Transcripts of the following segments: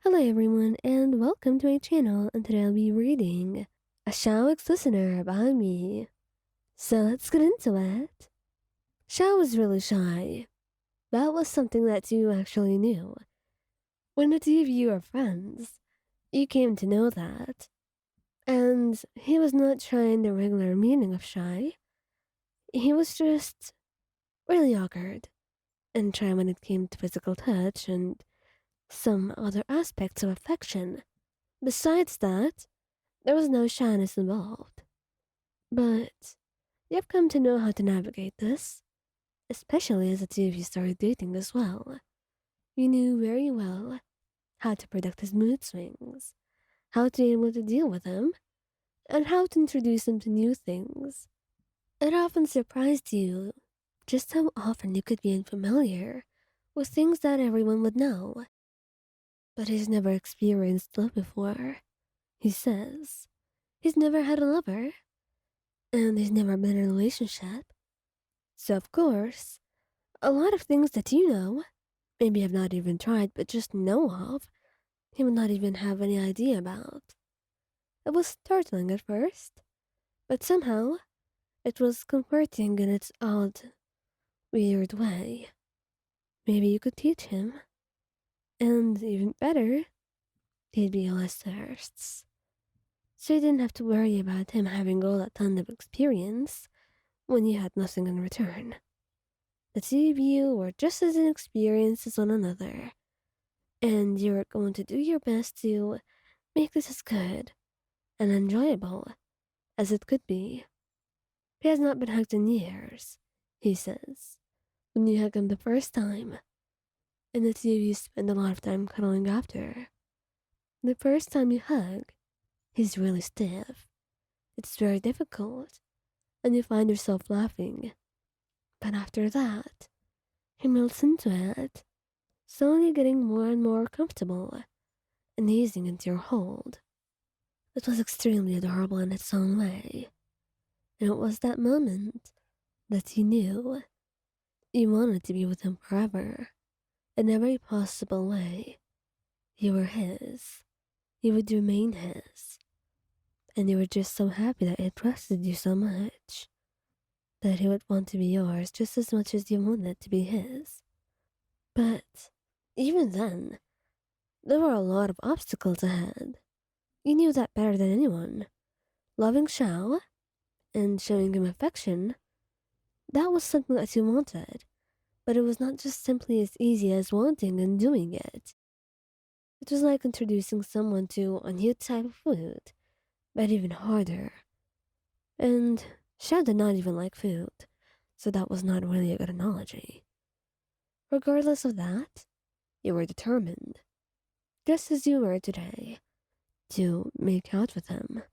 Hello everyone and welcome to my channel, and today I'll be reading a Xiao listener by me. So let's get into it. Xiao was really shy. That was something that you actually knew. When the two of you are friends, you came to know that. And he was not shy in the regular meaning of shy. He was just really awkward and shy when it came to physical touch and some other aspects of affection. Besides that, there was no shyness involved. But you've come to know how to navigate this, especially as the two of you started dating as well. You knew very well how to predict his mood swings, how to be able to deal with him, and how to introduce him to new things. It often surprised you just how often you could be unfamiliar with things that everyone would know. But he's never experienced love before, he says. He's never had a lover, and he's never been in a relationship. So, of course, a lot of things that you know, maybe have not even tried but just know of, he would not even have any idea about. It was startling at first, but somehow it was comforting in its odd, weird way. Maybe you could teach him, and even better, he'd be less thirsts. So you didn't have to worry about him having all that ton of experience when you had nothing in return. The two of you were just as inexperienced as one another, and you were going to do your best to make this as good and enjoyable as it could be. He has not been hugged in years, he says, when you hug him the first time, and the two of you spend a lot of time cuddling after. The first time you hug, he's really stiff. It's very difficult, and you find yourself laughing. But after that, he melts into it, slowly getting more and more comfortable and easing into your hold. It was extremely adorable in its own way, and it was that moment that you knew you wanted to be with him forever, in every possible way. You were his, you would remain his, and you were just so happy that he trusted you so much, that he would want to be yours just as much as you wanted to be his. But even then, there were a lot of obstacles ahead. You knew that better than anyone. Loving Xiao and showing him affection, that was something that you wanted, but it was not just simply as easy as wanting and doing it. It was like introducing someone to a new type of food, but even harder. And Xiao did not even like food, so that was not really a good analogy. Regardless of that, you were determined, just as you were today, to make out with him.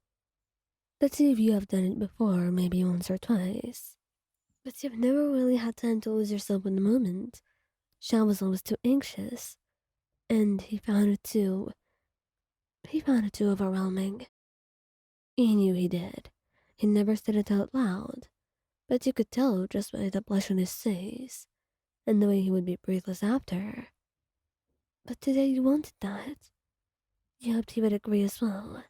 The two of you have done it before, maybe once or twice, but you've never really had time to lose yourself in the moment. Xiao was always too anxious, and he found it too overwhelming. He knew he did. He never said it out loud, but you could tell just by the blush on his face, and the way he would be breathless after. But today you wanted that. You hoped he would agree as well.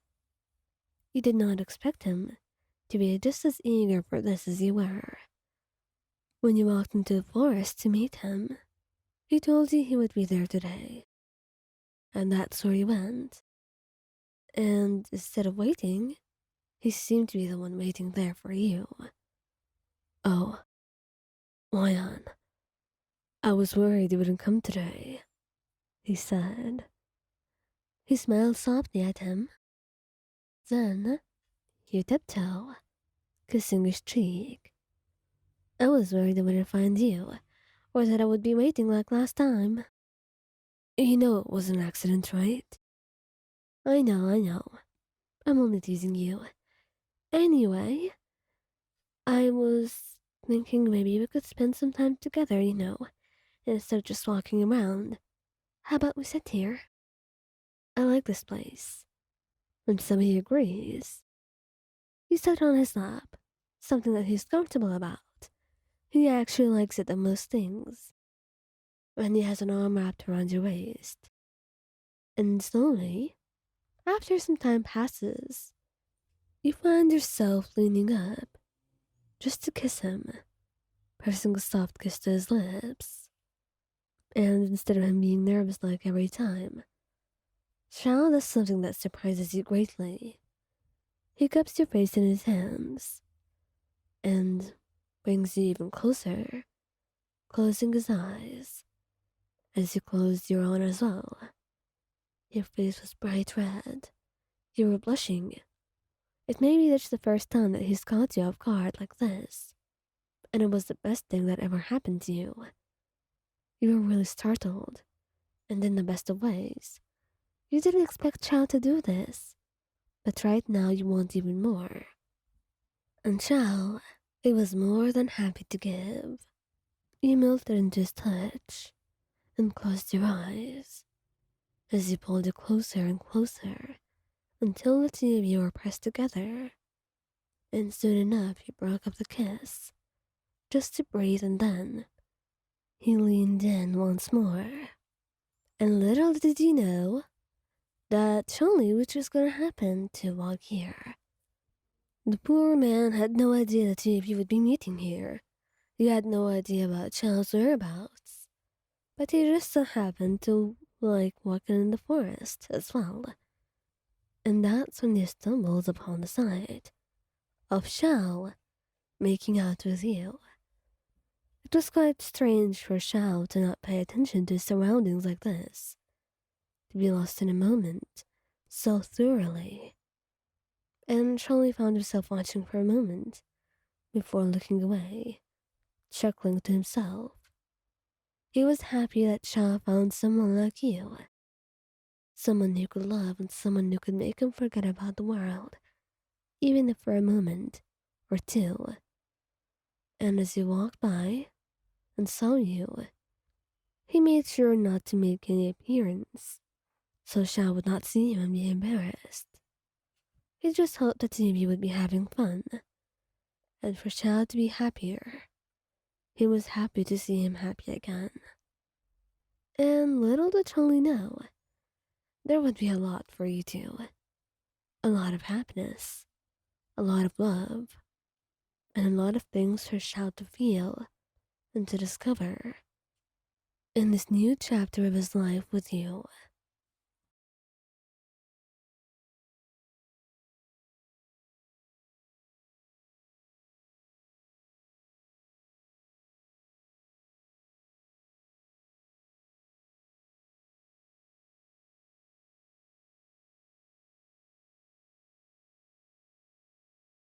You did not expect him to be just as eager for this as you were. When you walked into the forest to meet him, he told you he would be there today. And that's where you went. And instead of waiting, he seemed to be the one waiting there for you. Oh, Lion, I was worried you wouldn't come today, he said. He smiled softly at him. Then, you tiptoe, kissing his cheek. I was worried I wouldn't find you, or that I would be waiting like last time. You know it was an accident, right? I know. I'm only teasing you. Anyway, I was thinking maybe we could spend some time together, instead of just walking around. How about we sit here? I like this place. And so he agrees. You sat on his lap, something that he's comfortable about. He actually likes it the most things. And he has an arm wrapped around your waist. And slowly, after some time passes, you find yourself leaning up just to kiss him, pressing a soft kiss to his lips. And instead of him being nervous like every time, Xiao does something that surprises you greatly. He cups your face in his hands and brings you even closer, closing his eyes as you closed your own as well. Your face was bright red. You were blushing. It may be that's the first time that he's caught you off guard like this, and it was the best thing that ever happened to you. You were really startled, and in the best of ways. You didn't expect Xiao to do this, but right now you want even more. And Xiao, he was more than happy to give. You melted into his touch and closed your eyes as he pulled you closer and closer until the two of you were pressed together. And soon enough, he broke up the kiss just to breathe, and then he leaned in once more. And little did you know that Zhongli was just gonna happen to walk here. The poor man had no idea the two of you would be meeting here. He had no idea about Xiao's whereabouts. But he just so happened to like walking in the forest as well. And that's when he stumbles upon the sight of Xiao making out with you. It was quite strange for Xiao to not pay attention to his surroundings like this, to be lost in a moment so thoroughly. And Charlie found himself watching for a moment before looking away, chuckling to himself. He was happy that Xiao found someone like you, someone who could love and someone who could make him forget about the world, even if for a moment or two. And as he walked by and saw you, he made sure not to make any appearance, so Xiao would not see him and be embarrassed. He just hoped the two of you would be having fun, and for Xiao to be happier. He was happy to see him happy again. And little did Charlie know, there would be a lot for you two. A lot of happiness, a lot of love, and a lot of things for Xiao to feel and to discover in this new chapter of his life with you.